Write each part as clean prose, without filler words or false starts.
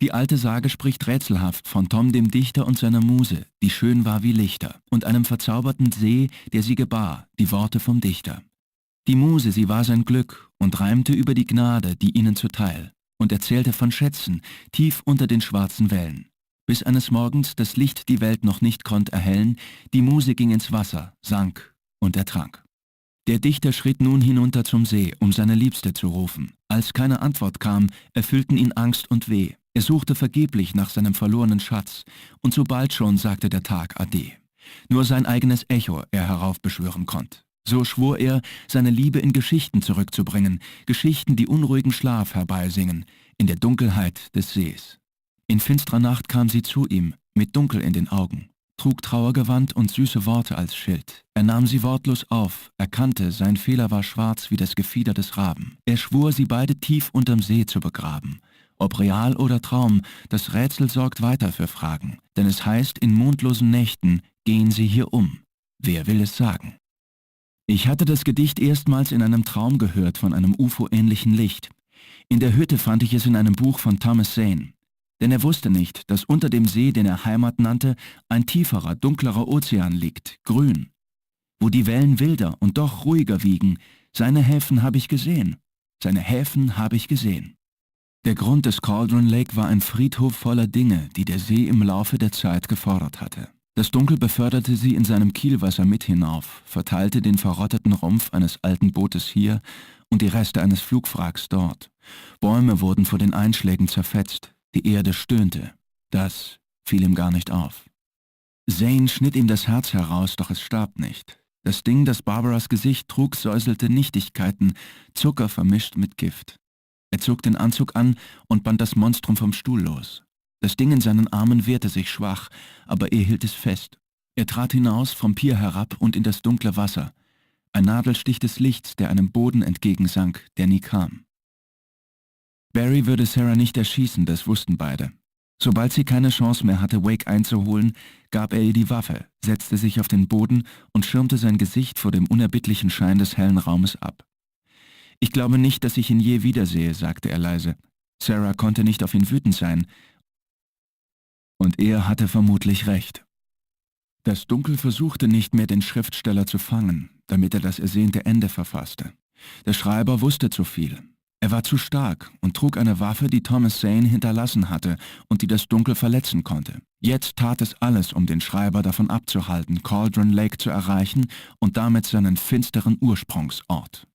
Die alte Sage spricht rätselhaft von Tom dem Dichter und seiner Muse, die schön war wie Lichter, und einem verzauberten See, der sie gebar, die Worte vom Dichter. Die Muse, sie war sein Glück und reimte über die Gnade, die ihnen zuteil, und erzählte von Schätzen, tief unter den schwarzen Wellen. Bis eines Morgens das Licht die Welt noch nicht konnt erhellen, die Muse ging ins Wasser, sank und ertrank. Der Dichter schritt nun hinunter zum See, um seine Liebste zu rufen. Als keine Antwort kam, erfüllten ihn Angst und Weh. Er suchte vergeblich nach seinem verlorenen Schatz, und so bald schon sagte der Tag Ade. Nur sein eigenes Echo er heraufbeschwören konnt. So schwor er, seine Liebe in Geschichten zurückzubringen, Geschichten, die unruhigen Schlaf herbeisingen, in der Dunkelheit des Sees. In finstrer Nacht kam sie zu ihm, mit Dunkel in den Augen, trug Trauergewand und süße Worte als Schild. Er nahm sie wortlos auf, erkannte, sein Fehler war schwarz wie das Gefieder des Raben. Er schwor, sie beide tief unterm See zu begraben. Ob real oder Traum, das Rätsel sorgt weiter für Fragen, denn es heißt, in mondlosen Nächten gehen sie hier um. Wer will es sagen? Ich hatte das Gedicht erstmals in einem Traum gehört von einem UFO-ähnlichen Licht. In der Hütte fand ich es in einem Buch von Thomas Zane. Denn er wusste nicht, dass unter dem See, den er Heimat nannte, ein tieferer, dunklerer Ozean liegt, grün. Wo die Wellen wilder und doch ruhiger wiegen, seine Häfen habe ich gesehen. Seine Häfen habe ich gesehen. Der Grund des Cauldron Lake war ein Friedhof voller Dinge, die der See im Laufe der Zeit gefordert hatte. Das Dunkel beförderte sie in seinem Kielwasser mit hinauf, verteilte den verrotteten Rumpf eines alten Bootes hier und die Reste eines Flugwracks dort. Bäume wurden vor den Einschlägen zerfetzt, die Erde stöhnte. Das fiel ihm gar nicht auf. Zane schnitt ihm das Herz heraus, doch es starb nicht. Das Ding, das Barbaras Gesicht trug, säuselte Nichtigkeiten, Zucker vermischt mit Gift. Er zog den Anzug an und band das Monstrum vom Stuhl los. Das Ding in seinen Armen wehrte sich schwach, aber er hielt es fest. Er trat hinaus, vom Pier herab und in das dunkle Wasser. Ein Nadelstich des Lichts, der einem Boden entgegensank, der nie kam. Barry würde Sarah nicht erschießen, das wussten beide. Sobald sie keine Chance mehr hatte, Wake einzuholen, gab er ihr die Waffe, setzte sich auf den Boden und schirmte sein Gesicht vor dem unerbittlichen Schein des hellen Raumes ab. »Ich glaube nicht, dass ich ihn je wiedersehe«, sagte er leise. Sarah konnte nicht auf ihn wütend sein. Und er hatte vermutlich recht. Das Dunkel versuchte nicht mehr, den Schriftsteller zu fangen, damit er das ersehnte Ende verfasste. Der Schreiber wusste zu viel. Er war zu stark und trug eine Waffe, die Thomas Zane hinterlassen hatte und die das Dunkel verletzen konnte. Jetzt tat es alles, um den Schreiber davon abzuhalten, Cauldron Lake zu erreichen und damit seinen finsteren Ursprungsort.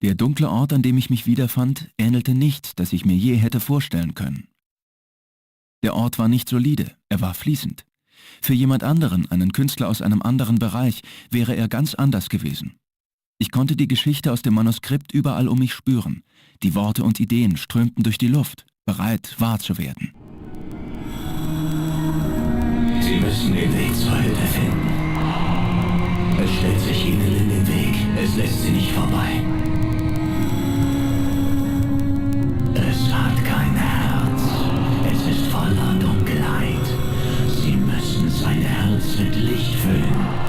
Der dunkle Ort, an dem ich mich wiederfand, ähnelte nichts, das ich mir je hätte vorstellen können. Der Ort war nicht solide, er war fließend. Für jemand anderen, einen Künstler aus einem anderen Bereich, wäre er ganz anders gewesen. Ich konnte die Geschichte aus dem Manuskript überall um mich spüren. Die Worte und Ideen strömten durch die Luft, bereit, wahr zu werden. Sie müssen den Weg zur Hütte finden. Es stellt sich ihnen in den Weg, es lässt sie nicht vorbei. Es hat kein Herz, es ist voller Dunkelheit. Sie müssen sein Herz mit Licht füllen.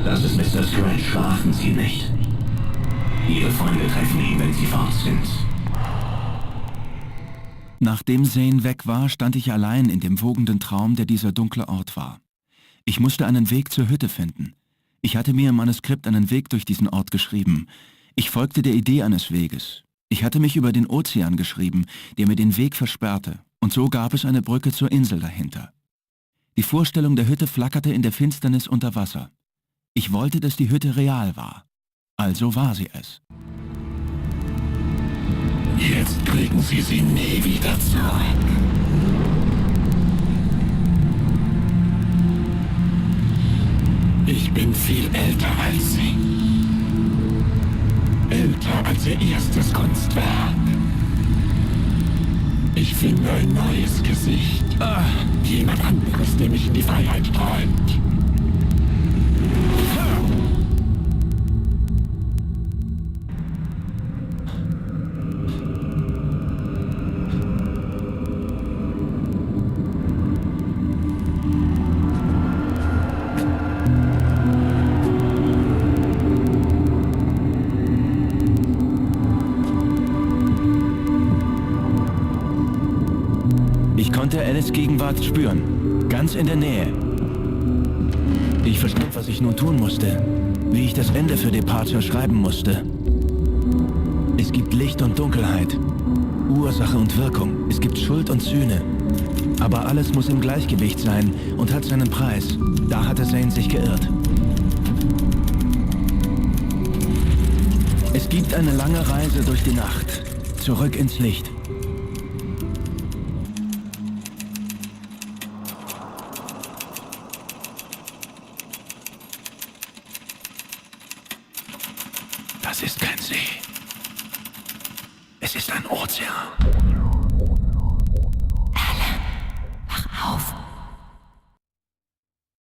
Das ist Mr. Scratch, schlafen Sie nicht. Ihre Freunde treffen ihn, wenn sie fort sind. Nachdem Zane weg war, stand ich allein in dem wogenden Traum, der dieser dunkle Ort war. Ich musste einen Weg zur Hütte finden. Ich hatte mir im Manuskript einen Weg durch diesen Ort geschrieben. Ich folgte der Idee eines Weges. Ich hatte mich über den Ozean geschrieben, der mir den Weg versperrte, und so gab es eine Brücke zur Insel dahinter. Die Vorstellung der Hütte flackerte in der Finsternis unter Wasser. Ich wollte, dass die Hütte real war. Also war sie es. Jetzt kriegen Sie sie nie wieder zurück. Ich bin viel älter als Sie. Älter als Ihr erstes Kunstwerk. Ich finde ein neues Gesicht. Jemand anderes, der mich in die Freiheit träumt. Seines Gegenwart spüren. Ganz in der Nähe. Ich verstand, was ich nun tun musste. Wie ich das Ende für Departure schreiben musste. Es gibt Licht und Dunkelheit. Ursache und Wirkung. Es gibt Schuld und Sühne. Aber alles muss im Gleichgewicht sein und hat seinen Preis. Da hatte Zane sich geirrt. Es gibt eine lange Reise durch die Nacht. Zurück ins Licht. Das ist kein See. Es ist ein Ozean.